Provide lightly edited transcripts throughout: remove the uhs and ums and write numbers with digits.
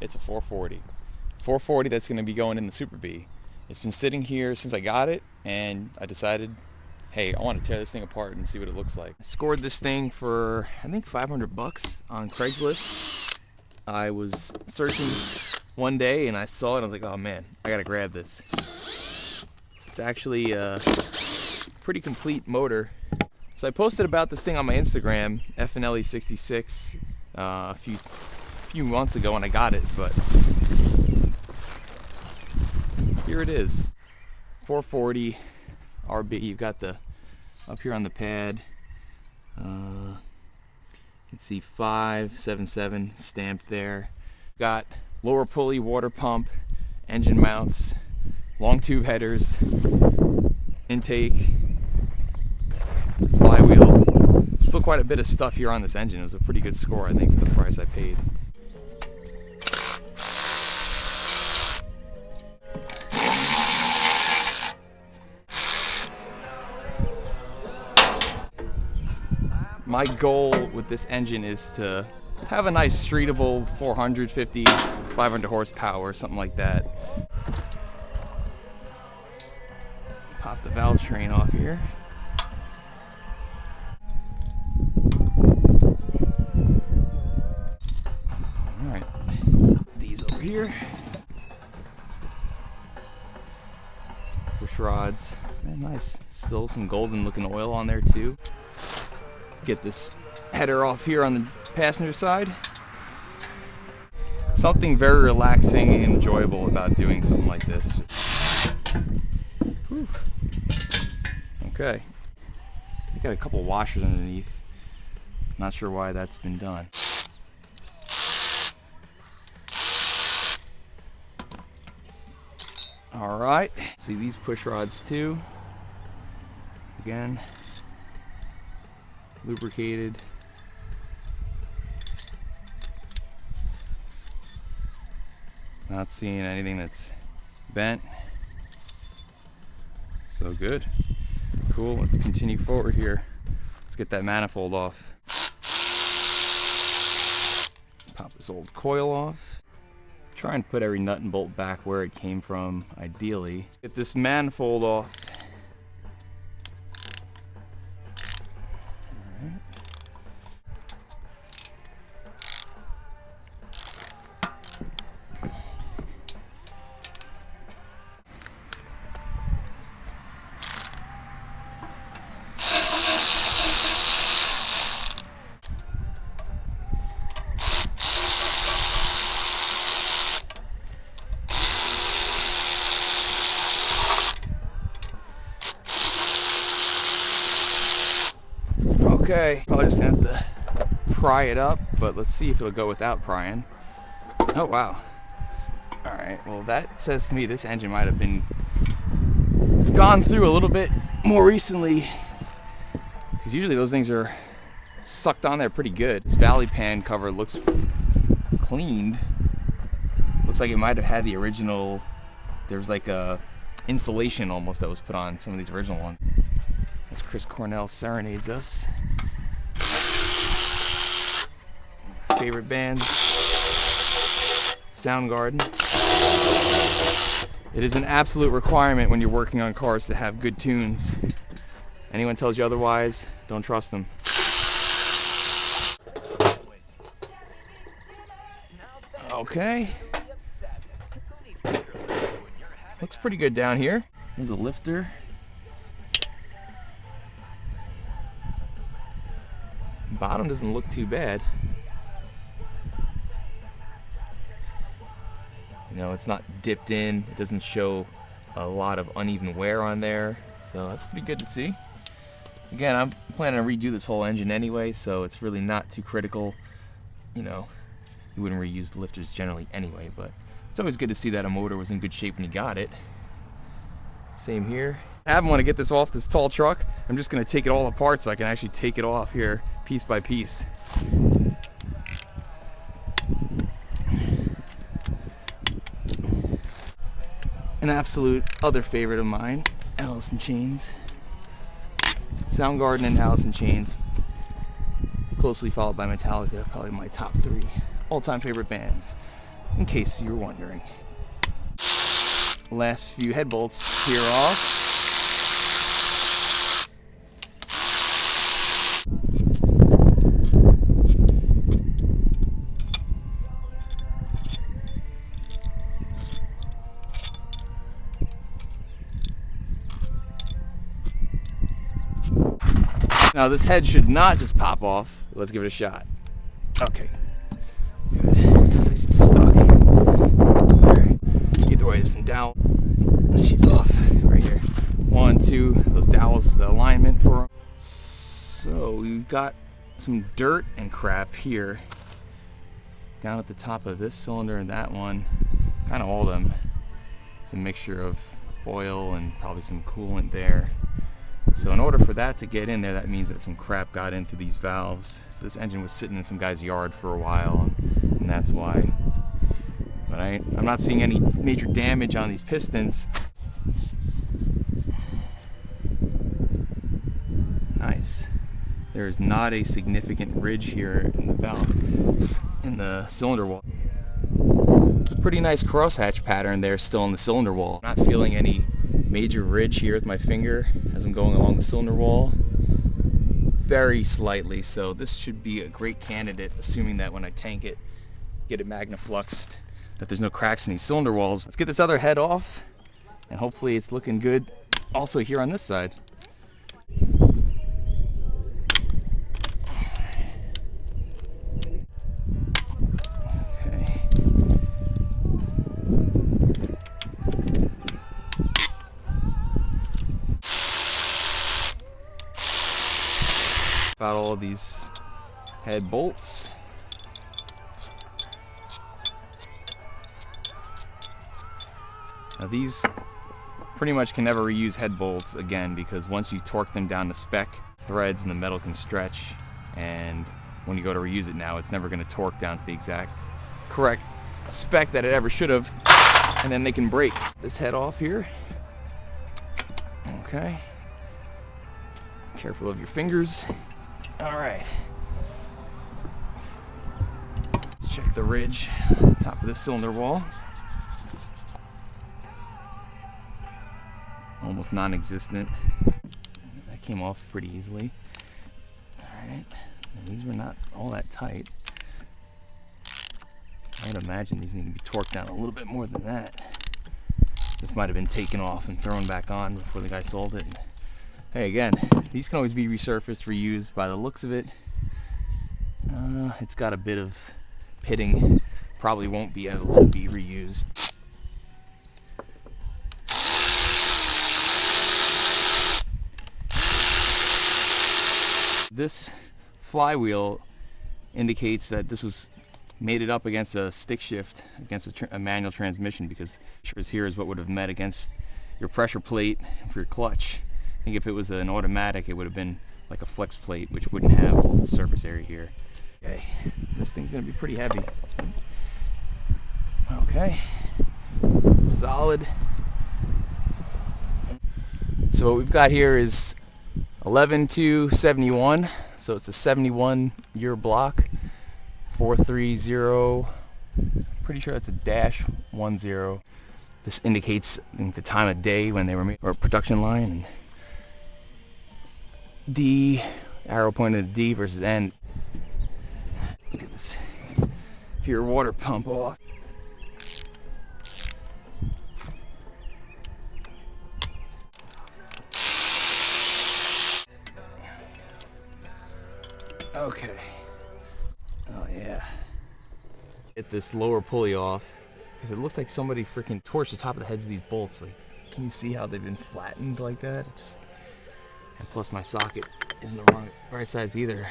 It's a 440. 440 that's going to be going in the Super B. It's been sitting here since I got it, and I decided, hey, I want to tear this thing apart and see what it looks like. I scored this thing for, I think, 500 bucks on Craigslist. I was searching one day and I saw it and I was like, oh man, I gotta grab this. It's actually a pretty complete motor. So I posted about this thing on my Instagram, FNLE66, a few months ago when I got it, but here it is. 440 RB. You've got the up here on the pad. You can see 577 stamped there. Got lower pulley, water pump, engine mounts, long tube headers, intake, flywheel. Still quite a bit of stuff here on this engine. It was a pretty good score, I think, for the price I paid. My goal with this engine is to have a nice streetable 450, 500 horsepower, something like that. Pop the valve train off here. Alright, these over here. Push rods. Nice. Still some golden looking oil on there too. Get this header off here on the passenger side. Something very relaxing and enjoyable about doing something like this. Just, whew. Okay. We got a couple washers underneath. Not sure why that's been done. All right. See these push rods too. Again. Lubricated. Not seeing anything that's bent. So good. Cool, let's continue forward here. Let's get that manifold off. Pop this old coil off. Try and put every nut and bolt back where it came from, ideally. Get this manifold off. Okay, probably just gonna have to pry it up, but let's see if it'll go without prying. Oh wow. Alright, well that says to me this engine might have been gone through a little bit more recently, because usually those things are sucked on there pretty good. This valley pan cover looks cleaned. Looks like it might have had the original, there's like a insulation almost that was put on some of these original ones. As Chris Cornell serenades us. Favorite bands, Soundgarden. It is an absolute requirement when you're working on cars to have good tunes. Anyone tells you otherwise, don't trust them. Okay. Looks pretty good down here. There's a lifter. Bottom doesn't look too bad. You know, it's not dipped in. It doesn't show a lot of uneven wear on there. So that's pretty good to see. Again, I'm planning to redo this whole engine anyway, so it's really not too critical. You know, you wouldn't reuse the lifters generally anyway, but it's always good to see that a motor was in good shape when you got it. Same here. I haven't want to get this off this tall truck. I'm just going to take it all apart so I can actually take it off here piece by piece. An absolute other favorite of mine, Alice in Chains. Soundgarden and Alice in Chains, closely followed by Metallica, probably my top 3 all-time favorite bands. in case you were wondering. Last few head bolts here off. Now this head should not just pop off. Let's give it a shot. Okay. Good. This is stuck. Either way, there's some dowel. She's off right here. 1, 2, those dowels, the alignment for them. So we've got some dirt and crap here. Down at the top of this cylinder and that one. Kind of all of them. It's a mixture of oil and probably some coolant there. So in order for that to get in there, that means that some crap got into these valves. So this engine was sitting in some guy's yard for a while, and that's why. But I'm not seeing any major damage on these pistons. Nice. There is not a significant ridge here in the valve, in the cylinder wall. It's a pretty nice crosshatch pattern there still in the cylinder wall. I'm not feeling any major ridge here with my finger as I'm going along the cylinder wall. Very slightly, so this should be a great candidate, assuming that when I tank it, get it magnafluxed, that there's no cracks in these cylinder walls. Let's get this other head off, and hopefully it's looking good also here on this side. About all of these head bolts. Now these pretty much can never reuse head bolts again, because once you torque them down to spec, threads and the metal can stretch, and when you go to reuse it now, it's never going to torque down to the exact correct spec that it ever should have, and then they can break. This head off here. Okay. Careful of your fingers. All right. Let's check the ridge on top of this cylinder wall. Almost non-existent. That came off pretty easily. All right. And these were not all that tight. I would imagine these need to be torqued down a little bit more than that. This might have been taken off and thrown back on before the guy sold it. Hey, again, these can always be resurfaced, reused. By the looks of it, it's got a bit of pitting. Probably won't be able to be reused. This flywheel indicates that this was mated up against a stick shift, against a manual transmission, because here is what would have met against your pressure plate for your clutch. I think if it was an automatic, it would have been like a flex plate, which wouldn't have all the surface area here. Okay, this thing's gonna be pretty heavy. Okay, solid. So what we've got here is 11-2-71, so it's a 71-year block. 430, pretty sure that's a -10. This indicates, I think, the time of day when they were made, or production line. And D, arrow pointed to D versus N. Let's get this here water pump off. Okay. Oh yeah. Get this lower pulley off, because it looks like somebody freaking torched the top of the heads of these bolts. Like, can you see how they've been flattened like that? It just, and plus my socket isn't the right size either.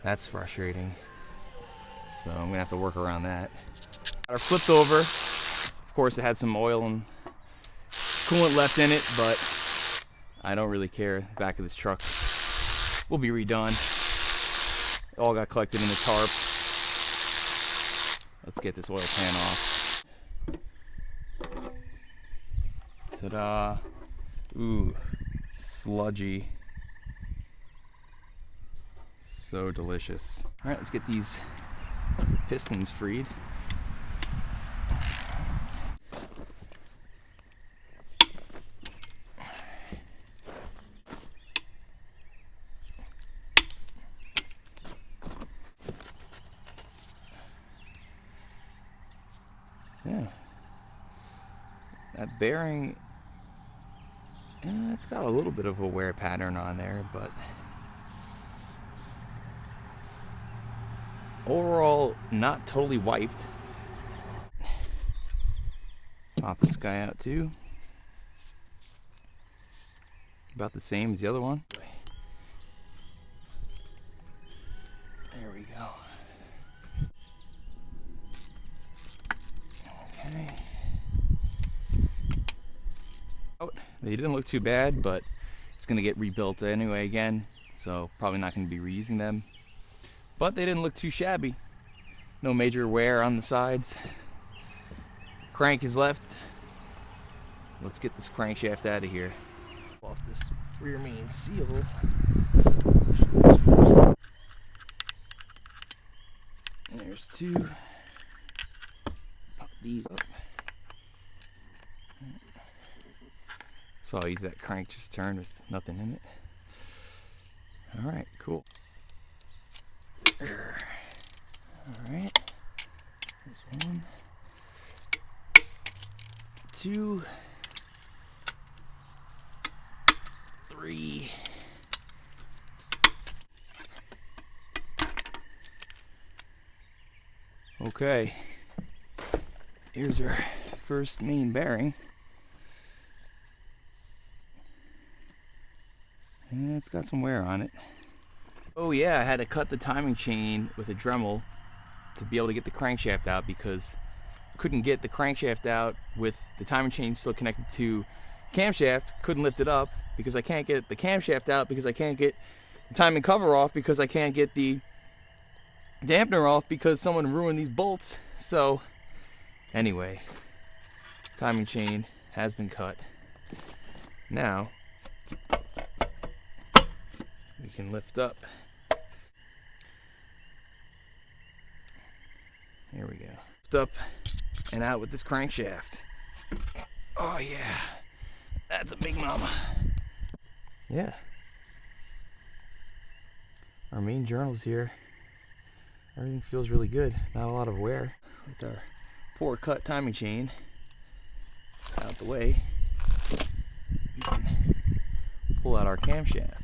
That's frustrating. So I'm gonna have to work around that. Got her flipped over. Of course, it had some oil and coolant left in it, but I don't really care. The back of this truck will be redone. It all got collected in the tarp. Let's get this oil pan off. Ta-da. Ooh, sludgy. So delicious. All right, let's get these pistons freed. Yeah. That bearing, it's got a little bit of a wear pattern on there, but overall not totally wiped. Pop this guy out too. About the same as the other one. There we go. Okay. They didn't look too bad, but it's going to get rebuilt anyway again, so probably not going to be reusing them. But they didn't look too shabby. No major wear on the sides. Crank is left. Let's get this crankshaft out of here. Off this rear main seal. And there's two. Pop these up. So I'll use that crank just turn with nothing in it. Alright, cool. Alright. There's one. Two. Three. Okay. Here's our first main bearing. And it's got some wear on it. Oh yeah, I had to cut the timing chain with a Dremel to be able to get the crankshaft out because I couldn't get the crankshaft out with the timing chain still connected to camshaft. Couldn't lift it up because I can't get the camshaft out because I can't get the timing cover off because I can't get the dampener off because someone ruined these bolts. So anyway, timing chain has been cut. Now we can lift up. There we go. Lift up and out with this crankshaft. Oh yeah, that's a big mama. Yeah. Our main journals here. Everything feels really good. Not a lot of wear. With our poor cut timing chain out the way, we can pull out our camshaft.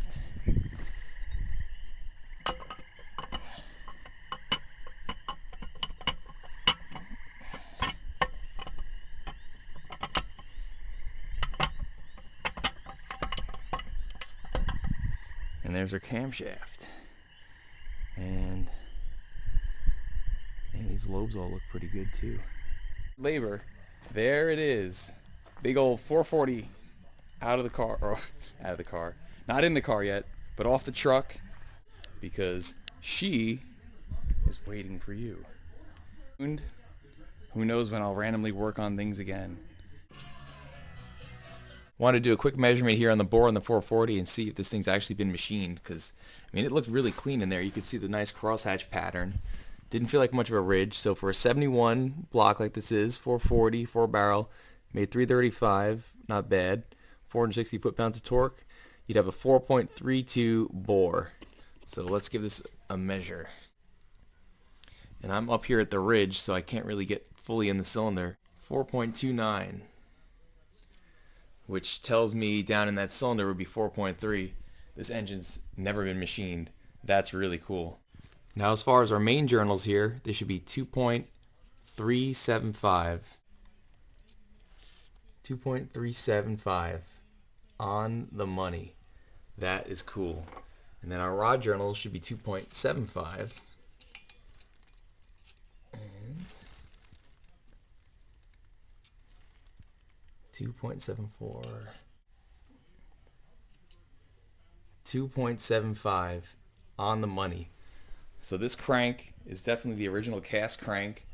And there's our camshaft. And man, these lobes all look pretty good too. Labor, there it is. Big old 440 out of the car, or out of the car. Not in the car yet, but off the truck because she is waiting for you. And who knows when I'll randomly work on things again. Want to do a quick measurement here on the bore on the 440 and see if this thing's actually been machined, because I mean it looked really clean in there. You could see the nice crosshatch pattern. Didn't feel like much of a ridge. So for a 71 block like this is, 440, 4 barrel, made 335, not bad. 460 foot-pounds of torque. You'd have a 4.32 bore. So let's give this a measure. And I'm up here at the ridge, so I can't really get fully in the cylinder. 4.29. Which tells me down in that cylinder would be 4.3. This engine's never been machined. That's really cool. Now as far as our main journals here, they should be 2.375. 2.375 on the money. That is cool. And then our rod journals should be 2.75. And 2.74. 2.75 on the money. So this crank is definitely the original cast crank,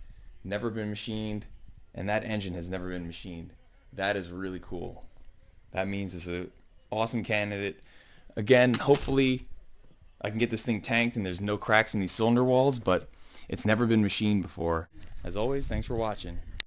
never been machined, and that engine has never been machined. That is really cool. That means it's an awesome candidate. Again, hopefully I can get this thing tanked and there's no cracks in these cylinder walls, but it's never been machined before. As always, thanks for watching.